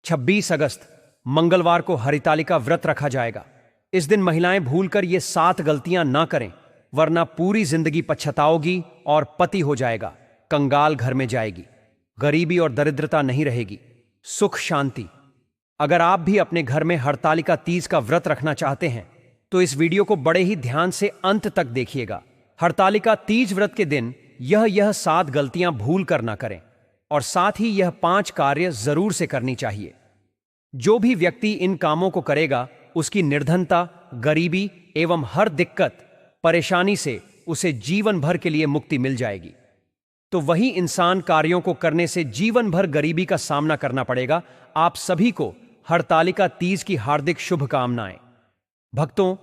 26 अगस्त मंगलवार को हरितालिका व्रत रखा जाएगा। इस दिन महिलाएं भूलकर ये 7 गलतियां ना करें, वरना पूरी जिंदगी पछताओगी और पति हो जाएगा, कंगाल घर में जाएगी, गरीबी और दरिद्रता नहीं रहेगी, सुख शांति। अगर आप भी अपने घर में हरतालिका तीज का व्रत रखना चाहते हैं तो इस वीडियो को बड़े ही ध्यान से अंत तक देखिएगा। हरतालिका तीज व्रत के दिन यह 7 गलतियां भूल कर ना करें और साथ ही यह 5 कार्य जरूर से करनी चाहिए। जो भी व्यक्ति इन कामों को करेगा उसकी निर्धनता, गरीबी एवं हर दिक्कत परेशानी से उसे जीवन भर के लिए मुक्ति मिल जाएगी। तो वही इंसान कार्यों को करने से जीवन भर गरीबी का सामना करना पड़ेगा। आप सभी को हरतालिका तीज की हार्दिक शुभकामनाएं। भक्तों,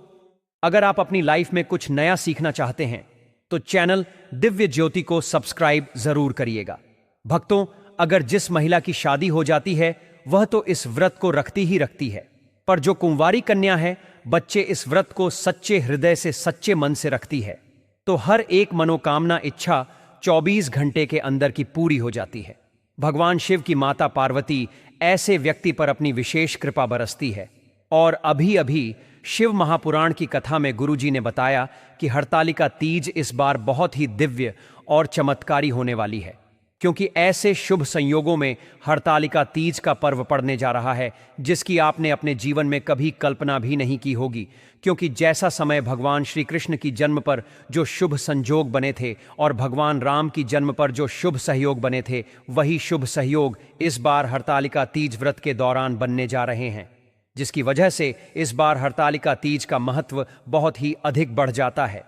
अगर आप अपनी लाइफ में कुछ नया सीखना चाहते हैं तो चैनल दिव्य ज्योति को सब्सक्राइब जरूर करिएगा। भक्तों, अगर जिस महिला की शादी हो जाती है वह तो इस व्रत को रखती ही रखती है, पर जो कुंवारी कन्या है, बच्चे इस व्रत को सच्चे हृदय से, सच्चे मन से रखती है तो हर एक मनोकामना इच्छा 24 घंटे के अंदर की पूरी हो जाती है। भगवान शिव की माता पार्वती ऐसे व्यक्ति पर अपनी विशेष कृपा बरसती है। और अभी शिव महापुराण की कथा में गुरुजी ने बताया कि हरतालिका तीज इस बार बहुत ही दिव्य और चमत्कारी होने वाली है, क्योंकि ऐसे शुभ संयोगों में हरतालिका तीज का पर्व पड़ने जा रहा है जिसकी आपने अपने जीवन में कभी कल्पना भी नहीं की होगी। क्योंकि जैसा समय भगवान श्री कृष्ण की जन्म पर जो शुभ संजोग बने थे और भगवान राम की जन्म पर जो शुभ सहयोग बने थे, वही शुभ सहयोग इस बार हरतालिका तीज व्रत के दौरान बनने जा रहे हैं, जिसकी वजह से इस बार हरतालिका तीज का महत्व बहुत ही अधिक बढ़ जाता है।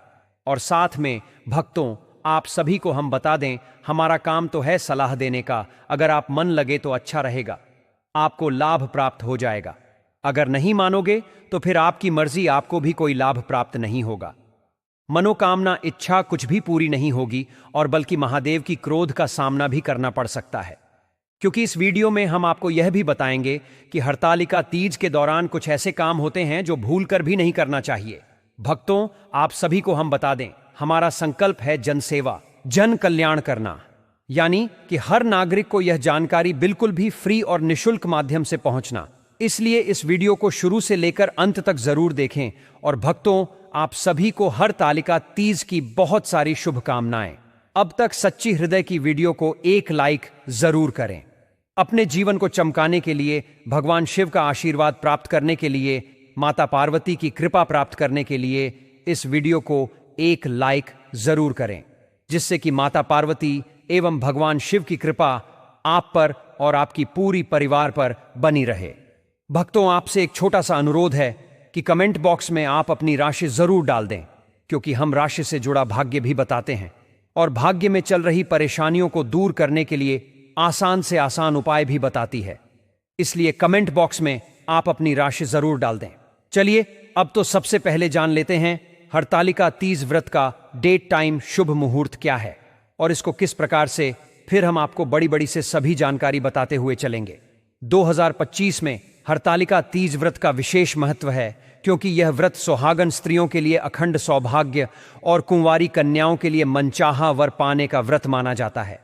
और साथ में भक्तों, आप सभी को हम बता दें, हमारा काम तो है सलाह देने का। अगर आप मन लगे तो अच्छा रहेगा, आपको लाभ प्राप्त हो जाएगा। अगर नहीं मानोगे तो फिर आपकी मर्जी, आपको भी कोई लाभ प्राप्त नहीं होगा। मनोकामना इच्छा कुछ भी पूरी नहीं होगी और बल्कि महादेव की क्रोध का सामना भी करना पड़ सकता है। क्योंकि इस वीडियो में हम आपको यह भी बताएंगे कि हरतालिका तीज के दौरान कुछ ऐसे काम होते हैं जो भूलकर भी नहीं करना चाहिए। भक्तों, आप सभी को हम बता दें, हमारा संकल्प है जनसेवा, जन कल्याण करना, यानी कि हर नागरिक को यह जानकारी बिल्कुल भी फ्री और निशुल्क माध्यम से पहुंचना। इसलिए इस वीडियो को शुरू से लेकर अंत तक जरूर देखें। और भक्तों, आप सभी को हरतालिका तीज की बहुत सारी शुभकामनाएं। अब तक सच्ची हृदय की वीडियो को एक लाइक जरूर करें। अपने जीवन को चमकाने के लिए, भगवान शिव का आशीर्वाद प्राप्त करने के लिए, माता पार्वती की कृपा प्राप्त करने के लिए इस वीडियो को एक लाइक जरूर करें, जिससे कि माता पार्वती एवं भगवान शिव की कृपा आप पर और आपकी पूरी परिवार पर बनी रहे। भक्तों, आपसे एक छोटा सा अनुरोध है कि कमेंट बॉक्स में आप अपनी राशि जरूर डाल दें, क्योंकि हम राशि से जुड़ा भाग्य भी बताते हैं और भाग्य में चल रही परेशानियों को दूर करने के लिए आसान से आसान उपाय भी बताती है। इसलिए कमेंट बॉक्स में आप अपनी राशि जरूर डाल दें। चलिए अब तो सबसे पहले जान लेते हैं हरतालिका तीज व्रत का डेट, टाइम, शुभ मुहूर्त क्या है और इसको किस प्रकार से, फिर हम आपको बड़ी से सभी जानकारी बताते हुए चलेंगे। 2025 में हरतालिका तीज व्रत का विशेष महत्व है, क्योंकि यह व्रत सुहागन स्त्रियों के लिए अखंड सौभाग्य और कुंवारी कन्याओं के लिए मनचाहा वर पाने का व्रत माना जाता है।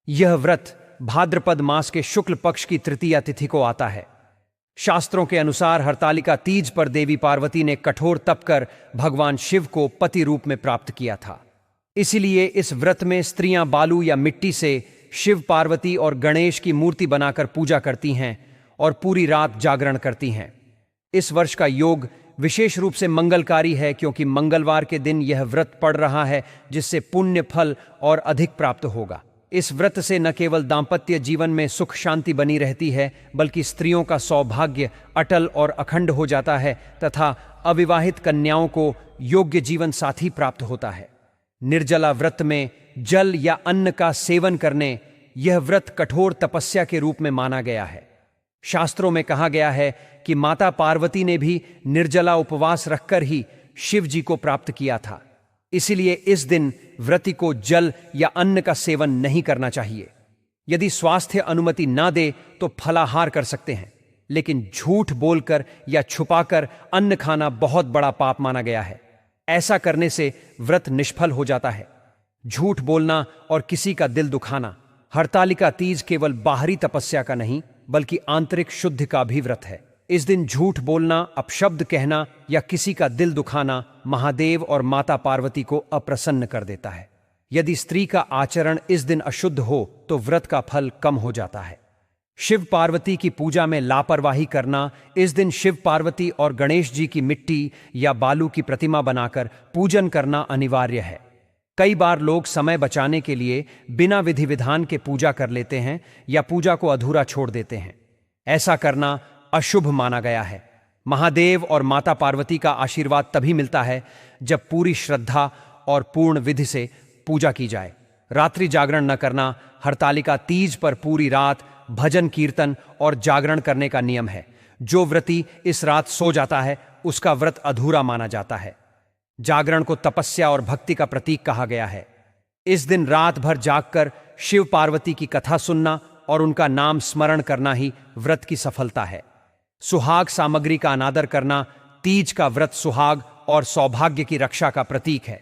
यह व्रत भाद्रपद मास के शुक्ल पक्ष की तृतीया तिथि को आता है। शास्त्रों के अनुसार हरतालिका तीज पर देवी पार्वती ने कठोर तप कर भगवान शिव को पति रूप में प्राप्त किया था। इसीलिए इस व्रत में स्त्रियां बालू या मिट्टी से शिव, पार्वती और गणेश की मूर्ति बनाकर पूजा करती हैं और पूरी रात जागरण करती हैं। इस वर्ष का योग विशेष रूप से मंगलकारी है, क्योंकि मंगलवार के दिन यह व्रत पड़ रहा है, जिससे पुण्य फल और अधिक प्राप्त होगा। इस व्रत से न केवल दाम्पत्य जीवन में सुख शांति बनी रहती है, बल्कि स्त्रियों का सौभाग्य अटल और अखंड हो जाता है तथा अविवाहित कन्याओं को योग्य जीवन साथी प्राप्त होता है। निर्जला व्रत में जल या अन्न का सेवन करने यह व्रत कठोर तपस्या के रूप में माना गया है। शास्त्रों में कहा गया है कि माता पार्वती ने भी निर्जला उपवास रखकर ही शिव जी को प्राप्त किया था। इसीलिए इस दिन व्रती को जल या अन्न का सेवन नहीं करना चाहिए। यदि स्वास्थ्य अनुमति ना दे तो फलाहार कर सकते हैं, लेकिन झूठ बोलकर या छुपाकर अन्न खाना बहुत बड़ा पाप माना गया है। ऐसा करने से व्रत निष्फल हो जाता है। झूठ बोलना और किसी का दिल दुखाना। हरतालिका तीज केवल बाहरी तपस्या का नहीं, बल्कि आंतरिक शुद्धि का भी व्रत है। इस दिन झूठ बोलना, अपशब्द कहना या किसी का दिल दुखाना महादेव और माता पार्वती को अप्रसन्न कर देता है। यदि स्त्री का आचरण इस दिन अशुद्ध हो तो व्रत का फल कम हो जाता है। शिव पार्वती की पूजा में लापरवाही करना। इस दिन शिव पार्वती और गणेश जी की मिट्टी या बालू की प्रतिमा बनाकर पूजन करना अनिवार्य है। कई बार लोग समय बचाने के लिए बिना विधि विधान के पूजा कर लेते हैं या पूजा को अधूरा छोड़ देते हैं। ऐसा करना अशुभ माना गया है। महादेव और माता पार्वती का आशीर्वाद तभी मिलता है जब पूरी श्रद्धा और पूर्ण विधि से पूजा की जाए। रात्रि जागरण न करना। हरतालिका तीज पर पूरी रात भजन कीर्तन और जागरण करने का नियम है। जो व्रती इस रात सो जाता है उसका व्रत अधूरा माना जाता है। जागरण को तपस्या और भक्ति का प्रतीक कहा गया है। इस दिन रात भर जागकर शिव पार्वती की कथा सुनना और उनका नाम स्मरण करना ही व्रत की सफलता है। सुहाग सामग्री का अनादर करना। तीज का व्रत सुहाग और सौभाग्य की रक्षा का प्रतीक है।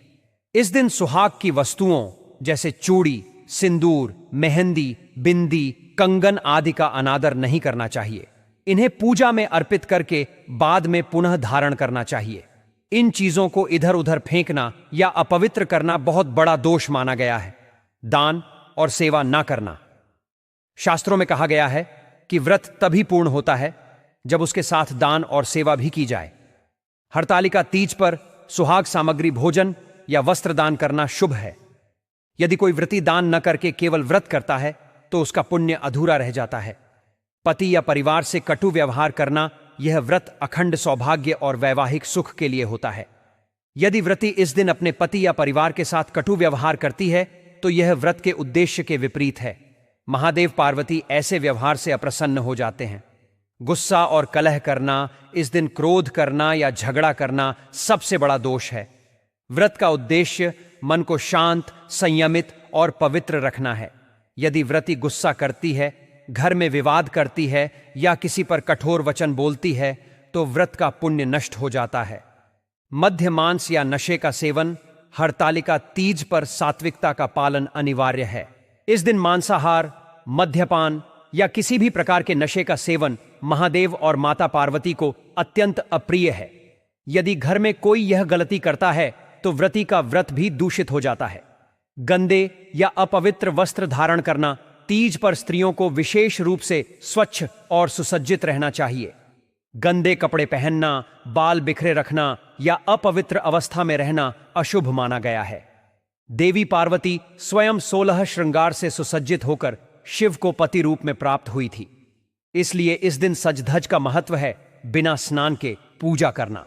इस दिन सुहाग की वस्तुओं जैसे चूड़ी, सिंदूर, मेहंदी, बिंदी, कंगन आदि का अनादर नहीं करना चाहिए। इन्हें पूजा में अर्पित करके बाद में पुनः धारण करना चाहिए। इन चीजों को इधर उधर फेंकना या अपवित्र करना बहुत बड़ा दोष माना गया है। दान और सेवा ना करना। शास्त्रों में कहा गया है कि व्रत तभी पूर्ण होता है जब उसके साथ दान और सेवा भी की जाए। हरतालिका तीज पर सुहाग सामग्री, भोजन या वस्त्र दान करना शुभ है। यदि कोई व्रती दान न करके केवल व्रत करता है तो उसका पुण्य अधूरा रह जाता है। पति या परिवार से कटु व्यवहार करना। यह व्रत अखंड सौभाग्य और वैवाहिक सुख के लिए होता है। यदि व्रती इस दिन अपने पति या परिवार के साथ कटु व्यवहार करती है तो यह व्रत के उद्देश्य के विपरीत है। महादेव पार्वती ऐसे व्यवहार से अप्रसन्न हो जाते हैं। गुस्सा और कलह करना। इस दिन क्रोध करना या झगड़ा करना सबसे बड़ा दोष है। व्रत का उद्देश्य मन को शांत, संयमित और पवित्र रखना है। यदि व्रती गुस्सा करती है, घर में विवाद करती है या किसी पर कठोर वचन बोलती है तो व्रत का पुण्य नष्ट हो जाता है। मद्य मांस या नशे का सेवन। हरतालिका तीज पर सात्विकता का पालन अनिवार्य है। इस दिन मांसाहार, मद्यपान या किसी भी प्रकार के नशे का सेवन महादेव और माता पार्वती को अत्यंत अप्रिय है। यदि घर में कोई यह गलती करता है तो व्रती का व्रत भी दूषित हो जाता है। गंदे या अपवित्र वस्त्र धारण करना। तीज पर स्त्रियों को विशेष रूप से स्वच्छ और सुसज्जित रहना चाहिए। गंदे कपड़े पहनना, बाल बिखरे रखना या अपवित्र अवस्था में रहना अशुभ माना गया है। देवी पार्वती स्वयं 16 श्रृंगार से सुसज्जित होकर शिव को पति रूप में प्राप्त हुई थी। इसलिए इस दिन सज धज का महत्व है बिना स्नान के पूजा करना।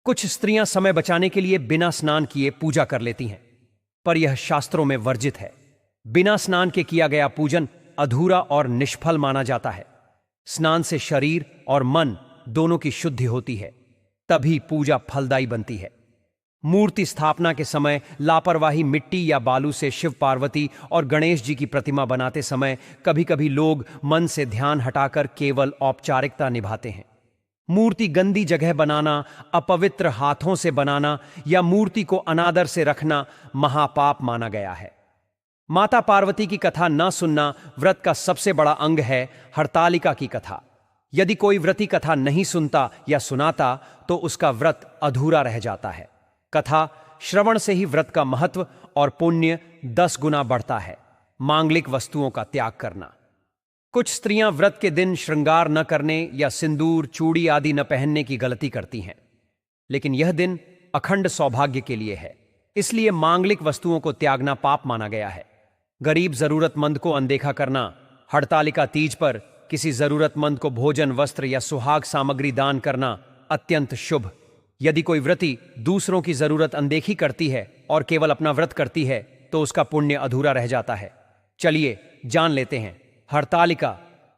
कुछ स्त्रियां समय बचाने के लिए बिना स्नान किए पूजा कर लेती हैं, पर यह शास्त्रों में वर्जित है। बिना स्नान के किया गया पूजन अधूरा और निष्फल माना जाता है। स्नान से शरीर और मन दोनों की शुद्धि होती है, तभी पूजा फलदायी बनती है। मूर्ति स्थापना के समय लापरवाही मिट्टी या बालू से शिव पार्वती और गणेश जी की प्रतिमा बनाते समय कभी कभी लोग मन से ध्यान हटाकर केवल औपचारिकता निभाते हैं। मूर्ति गंदी जगह बनाना, अपवित्र हाथों से बनाना या मूर्ति को अनादर से रखना महापाप माना गया है। माता पार्वती की कथा न सुनना व्रत का सबसे बड़ा अंग है। हरतालिका की कथा। यदि कोई व्रती कथा नहीं सुनता या सुनाता तो उसका व्रत अधूरा रह जाता है। कथा श्रवण से ही व्रत का महत्व और पुण्य 10 गुना बढ़ता है। मांगलिक वस्तुओं का त्याग करना। कुछ स्त्रियां व्रत के दिन श्रृंगार न करने या सिंदूर, चूड़ी आदि न पहनने की गलती करती हैं, लेकिन यह दिन अखंड सौभाग्य के लिए है, इसलिए मांगलिक वस्तुओं को त्यागना पाप माना गया है। गरीब जरूरतमंद को अनदेखा करना। हरतालिका तीज पर किसी जरूरतमंद को भोजन, वस्त्र या सुहाग सामग्री दान करना अत्यंत शुभ। यदि कोई व्रती दूसरों की जरूरत अनदेखी करती है और केवल अपना व्रत करती है तो उसका पुण्य अधूरा रह जाता है। चलिए जान लेते हैं हरतालिका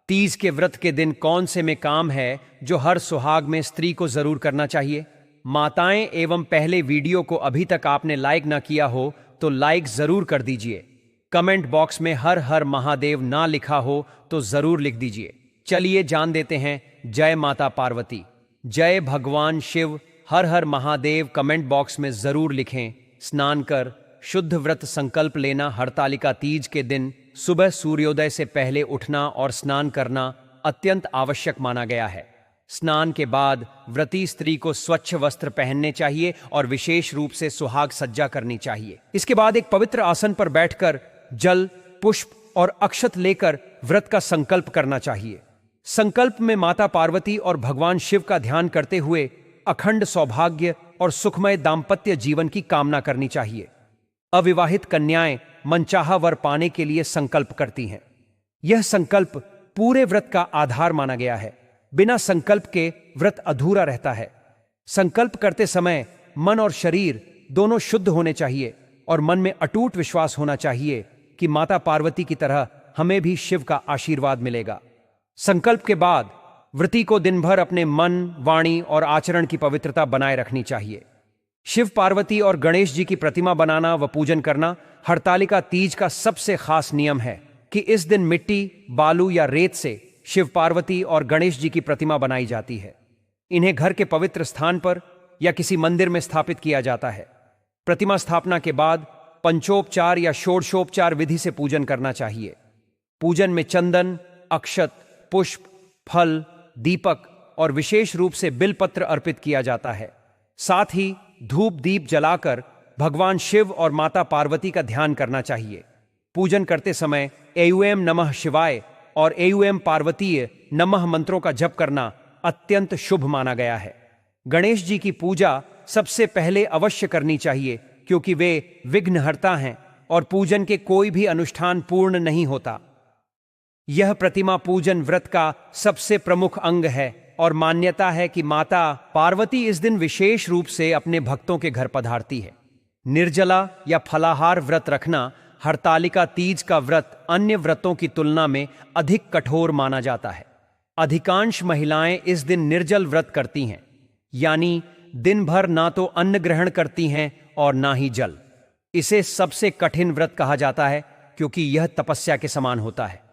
तीज के व्रत के दिन कौन से में काम है जो हर सुहाग में स्त्री को जरूर करना चाहिए। माताएं एवं पहले वीडियो को अभी तक आपने लाइक ना किया हो तो लाइक जरूर कर दीजिए। कमेंट बॉक्स में हर हर महादेव ना लिखा हो तो जरूर लिख दीजिए। चलिए जान देते हैं। जय माता पार्वती, जय भगवान शिव, हर हर महादेव कमेंट बॉक्स में जरूर लिखें। स्नान कर शुद्ध व्रत संकल्प लेना। हरतालिका तीज के दिन सुबह सूर्योदय से पहले उठना और स्नान करना अत्यंत आवश्यक माना गया है। स्नान के बाद व्रती स्त्री को स्वच्छ वस्त्र पहनने चाहिए और विशेष रूप से सुहाग सज्जा करनी चाहिए। इसके बाद एक पवित्र आसन पर बैठकर जल, पुष्प और अक्षत लेकर व्रत का संकल्प करना चाहिए। संकल्प में माता पार्वती और भगवान शिव का ध्यान करते हुए अखंड सौभाग्य और सुखमय दाम्पत्य जीवन की कामना करनी चाहिए। अविवाहित कन्याएं मनचाहा वर पाने के लिए संकल्प करती हैं। यह संकल्प पूरे व्रत का आधार माना गया है। बिना संकल्प के व्रत अधूरा रहता है। संकल्प करते समय मन और शरीर दोनों शुद्ध होने चाहिए और मन में अटूट विश्वास होना चाहिए कि माता पार्वती की तरह हमें भी शिव का आशीर्वाद मिलेगा। संकल्प के बाद व्रती को दिन भर अपने मन, वाणी और आचरण की पवित्रता बनाए रखनी चाहिए। शिव पार्वती और गणेश जी की प्रतिमा बनाना व पूजन करना हरतालिका तीज का सबसे खास नियम है कि इस दिन मिट्टी, बालू या रेत से शिव पार्वती और गणेश जी की प्रतिमा बनाई जाती है। इन्हें घर के पवित्र स्थान पर या किसी मंदिर में स्थापित किया जाता है। प्रतिमा स्थापना के बाद पंचोपचार या षोडशोपचार विधि से पूजन करना चाहिए। पूजन में चंदन, अक्षत, पुष्प, फल, दीपक और विशेष रूप से बिलपत्र अर्पित किया जाता है। साथ ही धूप दीप जलाकर भगवान शिव और माता पार्वती का ध्यान करना चाहिए। पूजन करते समय एयूएम नमः शिवाय और एयूएम पार्वतीय नमः मंत्रों का जप करना अत्यंत शुभ माना गया है। गणेश जी की पूजा सबसे पहले अवश्य करनी चाहिए क्योंकि वे विघ्नहर्ता हैं और पूजन के कोई भी अनुष्ठान पूर्ण नहीं होता। यह प्रतिमा पूजन व्रत का सबसे प्रमुख अंग है और मान्यता है कि माता पार्वती इस दिन विशेष रूप से अपने भक्तों के घर पधारती है। निर्जला या फलाहार व्रत रखना हरतालिका तीज का व्रत अन्य व्रतों की तुलना में अधिक कठोर माना जाता है। अधिकांश महिलाएं इस दिन निर्जल व्रत करती हैं, यानी दिन भर ना तो अन्न ग्रहण करती हैं और ना ही जल। इसे सबसे कठिन व्रत कहा जाता है क्योंकि यह तपस्या के समान होता है।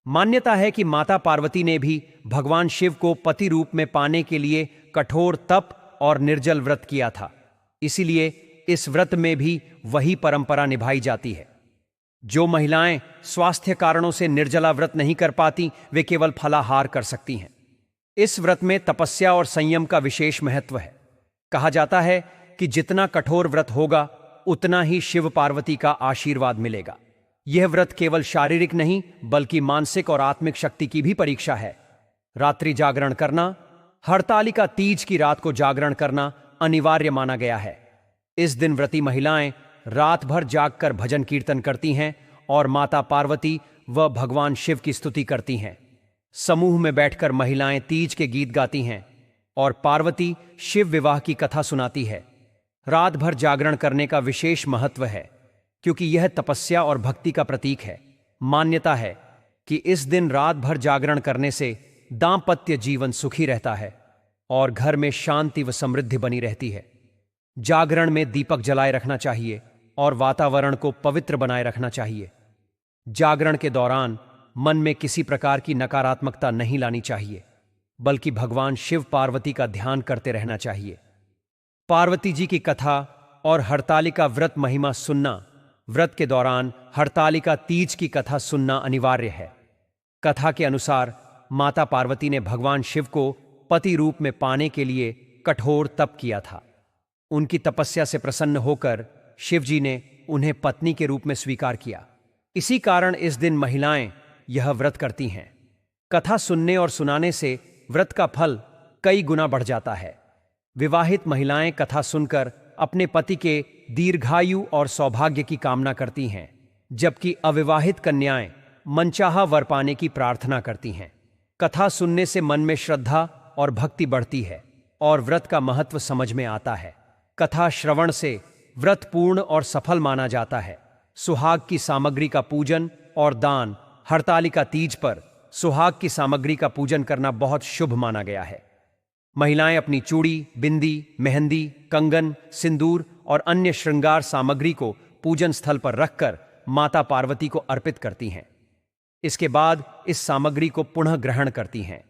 मान्यता है कि माता पार्वती ने भी भगवान शिव को पति रूप में पाने के लिए कठोर तप और निर्जल व्रत किया था। इसीलिए इस व्रत में भी वही परंपरा निभाई जाती है। जो महिलाएं स्वास्थ्य कारणों से निर्जला व्रत नहीं कर पाती, वे केवल फलाहार कर सकती हैं। इस व्रत में तपस्या और संयम का विशेष महत्व है। कहा जाता है कि जितना कठोर व्रत होगा उतना ही शिव पार्वती का आशीर्वाद मिलेगा। यह व्रत केवल शारीरिक नहीं बल्कि मानसिक और आत्मिक शक्ति की भी परीक्षा है। रात्रि जागरण करना, हरतालिका तीज की रात को जागरण करना अनिवार्य माना गया है। इस दिन व्रती महिलाएं रात भर जागकर भजन कीर्तन करती हैं और माता पार्वती व भगवान शिव की स्तुति करती हैं। समूह में बैठकर महिलाएं तीज के गीत गाती हैं और पार्वती शिव विवाह की कथा सुनाती है। रात भर जागरण करने का विशेष महत्व है क्योंकि यह तपस्या और भक्ति का प्रतीक है। मान्यता है कि इस दिन रात भर जागरण करने से दांपत्य जीवन सुखी रहता है और घर में शांति व समृद्धि बनी रहती है। जागरण में दीपक जलाए रखना चाहिए और वातावरण को पवित्र बनाए रखना चाहिए। जागरण के दौरान मन में किसी प्रकार की नकारात्मकता नहीं लानी चाहिए बल्कि भगवान शिव पार्वती का ध्यान करते रहना चाहिए। पार्वती जी की कथा और हरतालिका व्रत महिमा सुनना, व्रत के दौरान हरतालिका तीज की कथा सुनना अनिवार्य है। कथा के अनुसार माता पार्वती ने भगवान शिव को पति रूप में पाने के लिए कठोर तप किया था। उनकी तपस्या से प्रसन्न होकर शिव जी ने उन्हें पत्नी के रूप में स्वीकार किया। इसी कारण इस दिन महिलाएं यह व्रत करती हैं। कथा सुनने और सुनाने से व्रत का फल कई गुना बढ़ जाता है। विवाहित महिलाएं कथा सुनकर अपने पति के दीर्घायु और सौभाग्य की कामना करती हैं, जबकि अविवाहित कन्याएं मनचाहा वर पाने की प्रार्थना करती हैं। कथा सुनने से मन में श्रद्धा और भक्ति बढ़ती है और व्रत का महत्व समझ में आता है। कथा श्रवण से व्रत पूर्ण और सफल माना जाता है। सुहाग की सामग्री का पूजन और दान, हरतालिका तीज पर सुहाग की सामग्री का पूजन करना बहुत शुभ माना गया है। महिलाएं अपनी चूड़ी, बिंदी, मेहंदी, कंगन, सिंदूर और अन्य श्रृंगार सामग्री को पूजन स्थल पर रखकर माता पार्वती को अर्पित करती हैं। इसके बाद इस सामग्री को पुनः ग्रहण करती हैं।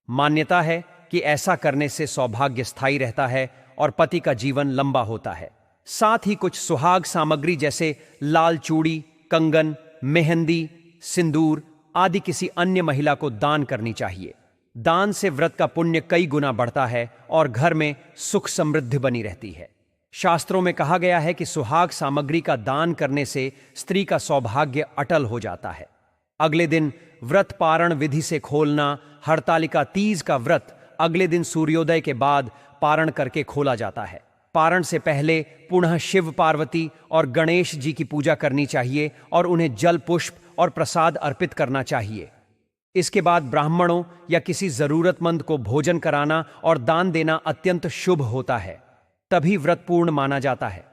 मान्यता है कि ऐसा करने से सौभाग्य स्थायी रहता है और पति का जीवन लंबा होता है। साथ ही कुछ सुहाग सामग्री जैसे लाल चूड़ी, कंगन, मेहंदी, सिंदूर आदि किसी अन्य महिला को दान करनी चाहिए। दान से व्रत का पुण्य कई गुना बढ़ता है और घर में सुख समृद्धि बनी रहती है। शास्त्रों में कहा गया है कि सुहाग सामग्री का दान करने से स्त्री का सौभाग्य अटल हो जाता है। अगले दिन व्रत पारण विधि से खोलना। हरतालिका तीज का व्रत अगले दिन सूर्योदय के बाद पारण करके खोला जाता है। पारण से पहले पुनः शिव पार्वती और गणेश जी की पूजा करनी चाहिए और उन्हें जल पुष्प और प्रसाद अर्पित करना चाहिए। इसके बाद ब्राह्मणों या किसी जरूरतमंद को भोजन कराना और दान देना अत्यंत शुभ होता है, तभी व्रत पूर्ण माना जाता है।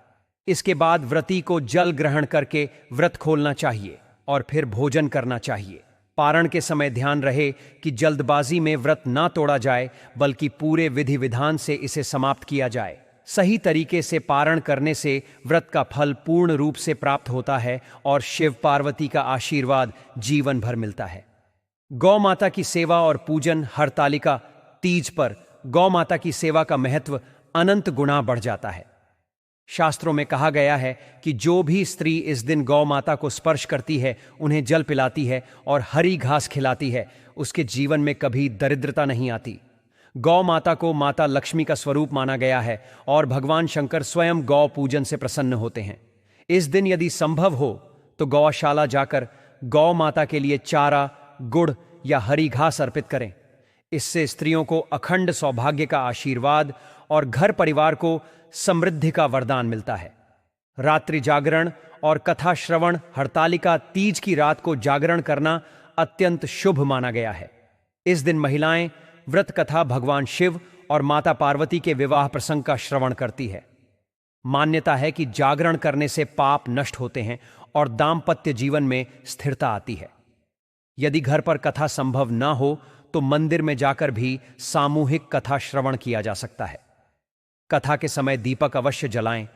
इसके बाद व्रती को जल ग्रहण करके व्रत खोलना चाहिए और फिर भोजन करना चाहिए। पारण के समय ध्यान रहे कि जल्दबाजी में व्रत ना तोड़ा जाए, बल्कि पूरे विधि विधान से इसे समाप्त किया जाए। सही तरीके से पारण करने से व्रत का फल पूर्ण रूप से प्राप्त होता है और शिव पार्वती का आशीर्वाद जीवन भर मिलता है। गौ माता की सेवा और पूजन। हरतालिका तीज पर गौ माता की सेवा का महत्व अनंत गुना बढ़ जाता है। शास्त्रों में कहा गया है कि जो भी स्त्री इस दिन गौ माता को स्पर्श करती है, उन्हें जल पिलाती है और हरी घास खिलाती है, उसके जीवन में कभी दरिद्रता नहीं आती। गौ माता को माता लक्ष्मी का स्वरूप माना गया है और भगवान शंकर स्वयं गौ पूजन से प्रसन्न होते हैं। इस दिन यदि संभव हो तो गौशाला जाकर गौ माता के लिए चारा, गुड़ या हरी घास अर्पित करें। इससे स्त्रियों को अखंड सौभाग्य का आशीर्वाद और घर परिवार को समृद्धि का वरदान मिलता है। रात्रि जागरण और कथा श्रवण। हरतालिका तीज की रात को जागरण करना अत्यंत शुभ माना गया है। इस दिन महिलाएं व्रत कथा भगवान शिव और माता पार्वती के विवाह प्रसंग का श्रवण करती है। मान्यता है कि जागरण करने से पाप नष्ट होते हैं और दाम्पत्य जीवन में स्थिरता आती है। यदि घर पर कथा संभव ना हो तो मंदिर में जाकर भी सामूहिक कथा श्रवण किया जा सकता है। कथा के समय दीपक अवश्य जलाएं,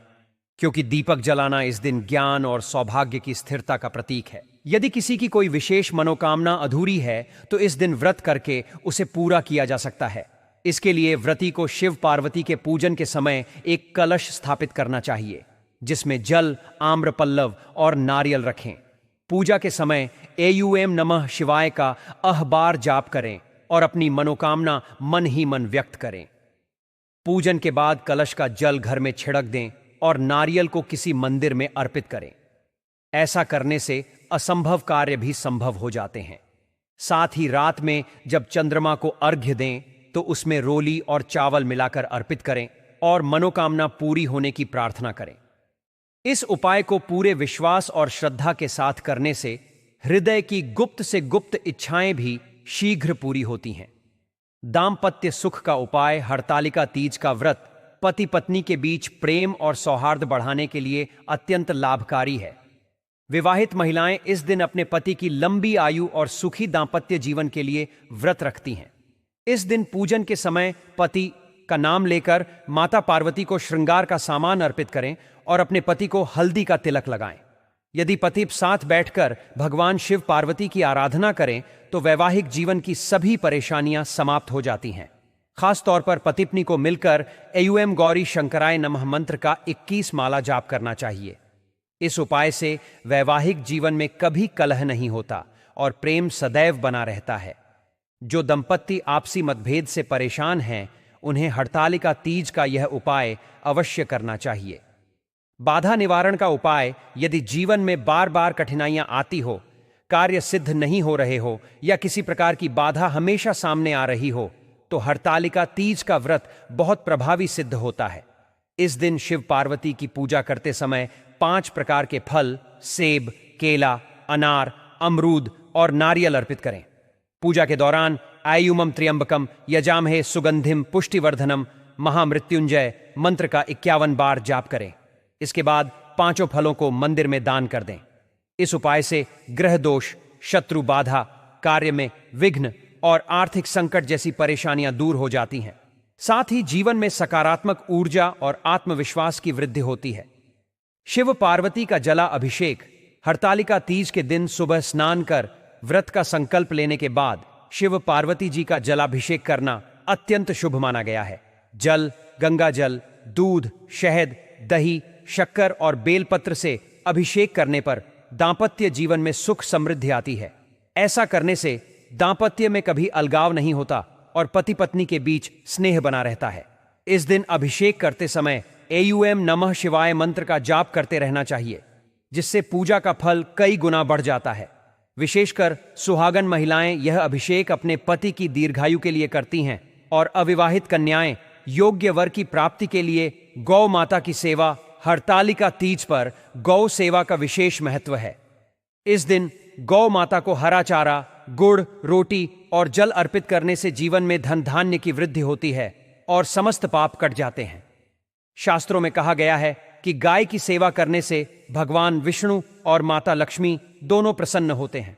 क्योंकि दीपक जलाना इस दिन ज्ञान और सौभाग्य की स्थिरता का प्रतीक है। यदि किसी की कोई विशेष मनोकामना अधूरी है तो इस दिन व्रत करके उसे पूरा किया जा सकता है। इसके लिए व्रती को शिव पार्वती के पूजन के समय एक कलश स्थापित करना चाहिए, जिसमें जल, आम्र पल्लव और नारियल रखें। पूजा के समय एयूएम नमः शिवाय का अहबार जाप करें और अपनी मनोकामना मन ही मन व्यक्त करें। पूजन के बाद कलश का जल घर में छिड़क दें और नारियल को किसी मंदिर में अर्पित करें। ऐसा करने से असंभव कार्य भी संभव हो जाते हैं। साथ ही रात में जब चंद्रमा को अर्घ्य दें तो उसमें रोली और चावल मिलाकर अर्पित करें और मनोकामना पूरी होने की प्रार्थना करें। इस उपाय को पूरे विश्वास और श्रद्धा के साथ करने से हृदय की गुप्त से गुप्त इच्छाएं भी शीघ्र पूरी होती हैं। दाम्पत्य सुख का उपाय। हरतालिका तीज का व्रत पति पत्नी के बीच प्रेम और सौहार्द बढ़ाने के लिए अत्यंत लाभकारी है। विवाहित महिलाएं इस दिन अपने पति की लंबी आयु और सुखी दाम्पत्य जीवन के लिए व्रत रखती हैं। इस दिन पूजन के समय पति का नाम लेकर माता पार्वती को श्रृंगार का सामान अर्पित करें और अपने पति को हल्दी का तिलक लगाएं। यदि पति साथ बैठकर भगवान शिव पार्वती की आराधना करें तो वैवाहिक जीवन की सभी परेशानियां समाप्त हो जाती हैं। खास तौर पर पति पत्नी को मिलकर एयूएम गौरी शंकराय नमः मंत्र का 21 माला जाप करना चाहिए। इस उपाय से वैवाहिक जीवन में कभी कलह नहीं होता और प्रेम सदैव बना रहता है। जो दंपत्ति आपसी मतभेद से परेशान हैं, उन्हें हरतालिका तीज का यह उपाय अवश्य करना चाहिए। बाधा निवारण का उपाय। यदि जीवन में बार बार कठिनाइयां आती हो, कार्य सिद्ध नहीं हो रहे हो या किसी प्रकार की बाधा हमेशा सामने आ रही हो, तो हरतालिका तीज का व्रत बहुत प्रभावी सिद्ध होता है। इस दिन शिव पार्वती की पूजा करते समय 5 प्रकार के फल, सेब, केला, अनार, अमरूद और नारियल अर्पित करें। पूजा के दौरान आयुमम त्र्यंबकम यजामहे सुगंधिम पुष्टिवर्धनम महामृत्युंजय मंत्र का 51 बार जाप करें। इसके बाद 5 फलों को मंदिर में दान कर दें। इस उपाय से ग्रह दोष, शत्रु बाधा, कार्य में विघ्न और आर्थिक संकट जैसी परेशानियां दूर हो जाती हैं। साथ ही जीवन में सकारात्मक ऊर्जा और आत्मविश्वास की वृद्धि होती है। शिव पार्वती का जला अभिषेक। हरतालिका तीज के दिन सुबह स्नान कर व्रत का संकल्प लेने के बाद शिव पार्वती जी का जलाभिषेक करना अत्यंत शुभ माना गया है। जल, गंगा जल, दूध, शहद, दही, शक्कर और बेलपत्र से अभिषेक करने पर दांपत्य जीवन में सुख समृद्धि आती है। ऐसा करने से दांपत्य में कभी अलगाव नहीं होता और पति पत्नी के बीच स्नेह बना रहता है। इस दिन अभिषेक करते समय एयूएम नमः शिवाय मंत्र का जाप करते रहना चाहिए, जिससे पूजा का फल कई गुना बढ़ जाता है। विशेषकर सुहागन महिलाएं यह अभिषेक अपने पति की दीर्घायु के लिए करती हैं और अविवाहित कन्याएं योग्य वर की प्राप्ति के लिए गौ माता की सेवा। हरतालिका तीज पर गौ सेवा का विशेष महत्व है। इस दिन गौ माता को हरा चारा, गुड़, रोटी और जल अर्पित करने से जीवन में धन धान्य की वृद्धि होती है और समस्त पाप कट जाते हैं। शास्त्रों में कहा गया है कि गाय की सेवा करने से भगवान विष्णु और माता लक्ष्मी दोनों प्रसन्न होते हैं।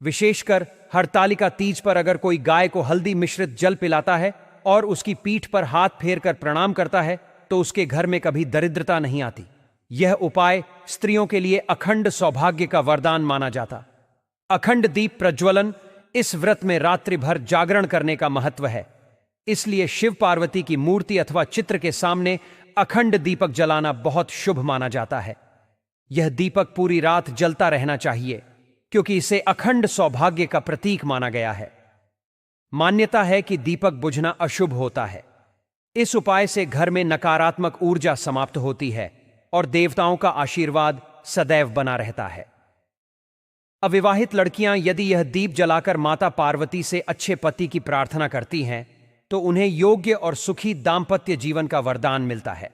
विशेषकर हरतालिका तीज पर अगर कोई गाय को हल्दी मिश्रित जल पिलाता है और उसकी पीठ पर हाथ फेर कर प्रणाम करता है तो उसके घर में कभी दरिद्रता नहीं आती। यह उपाय स्त्रियों के लिए अखंड सौभाग्य का वरदान माना जाता। अखंड दीप प्रज्वलन, इस व्रत में रात्रि भर जागरण करने का महत्व है। इसलिए शिव पार्वती की मूर्ति अथवा चित्र के सामने अखंड दीपक जलाना बहुत शुभ माना जाता है। यह दीपक पूरी रात जलता रहना चाहिए, क्योंकि इसे अखंड सौभाग्य का प्रतीक माना गया है। मान्यता है कि दीपक बुझना अशुभ होता है। इस उपाय से घर में नकारात्मक ऊर्जा समाप्त होती है और देवताओं का आशीर्वाद सदैव बना रहता है। अविवाहित लड़कियां यदि यह दीप जलाकर माता पार्वती से अच्छे पति की प्रार्थना करती हैं तो उन्हें योग्य और सुखी दाम्पत्य जीवन का वरदान मिलता है।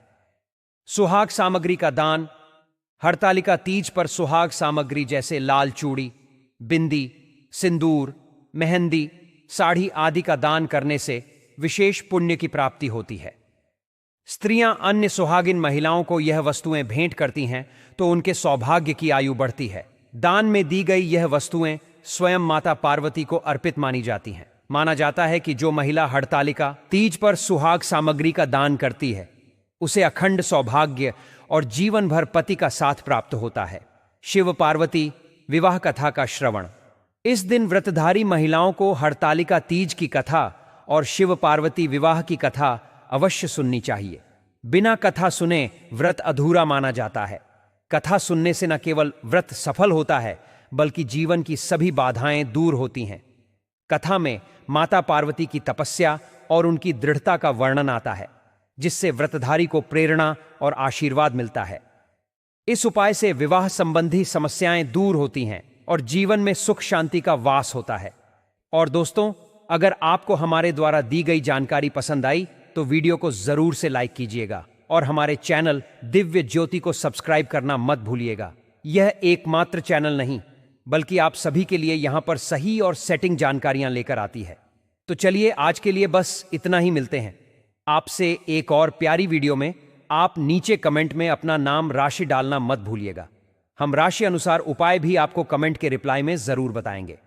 सुहाग सामग्री का दान। हरतालिका तीज पर सुहाग सामग्री जैसे लाल चूड़ी, बिंदी, सिंदूर, मेहंदी, साड़ी आदि का दान करने से विशेष पुण्य की प्राप्ति होती है। स्त्रियां अन्य सुहागिन महिलाओं को यह वस्तुएं भेंट करती हैं तो उनके सौभाग्य की आयु बढ़ती है। दान में दी गई यह वस्तुएं स्वयं माता पार्वती को अर्पित मानी जाती हैं। माना जाता है कि जो महिला हरतालिका तीज पर सुहाग सामग्री का दान करती है उसे अखंड सौभाग्य और जीवन भर पति का साथ प्राप्त होता है। शिव पार्वती विवाह कथा का श्रवण। इस दिन व्रतधारी महिलाओं को हरतालिका तीज की कथा और शिव पार्वती विवाह की कथा अवश्य सुननी चाहिए। बिना कथा सुने व्रत अधूरा माना जाता है। कथा सुनने से न केवल व्रत सफल होता है बल्कि जीवन की सभी बाधाएं दूर होती हैं। कथा में माता पार्वती की तपस्या और उनकी दृढ़ता का वर्णन आता है, जिससे व्रतधारी को प्रेरणा और आशीर्वाद मिलता है। इस उपाय से विवाह संबंधी समस्याएं दूर होती हैं और जीवन में सुख शांति का वास होता है। और दोस्तों, अगर आपको हमारे द्वारा दी गई जानकारी पसंद आई तो वीडियो को जरूर से लाइक कीजिएगा और हमारे चैनल दिव्य ज्योति को सब्सक्राइब करना मत भूलिएगा। यह एकमात्र चैनल नहीं बल्कि आप सभी के लिए यहां पर सही और सेटिंग जानकारियां लेकर आती है। तो चलिए आज के लिए बस इतना ही। मिलते हैं आपसे एक और प्यारी वीडियो में। आप नीचे कमेंट में अपना नाम, राशि डालना मत भूलिएगा। हम राशि अनुसार उपाय भी आपको कमेंट के रिप्लाई में जरूर बताएंगे।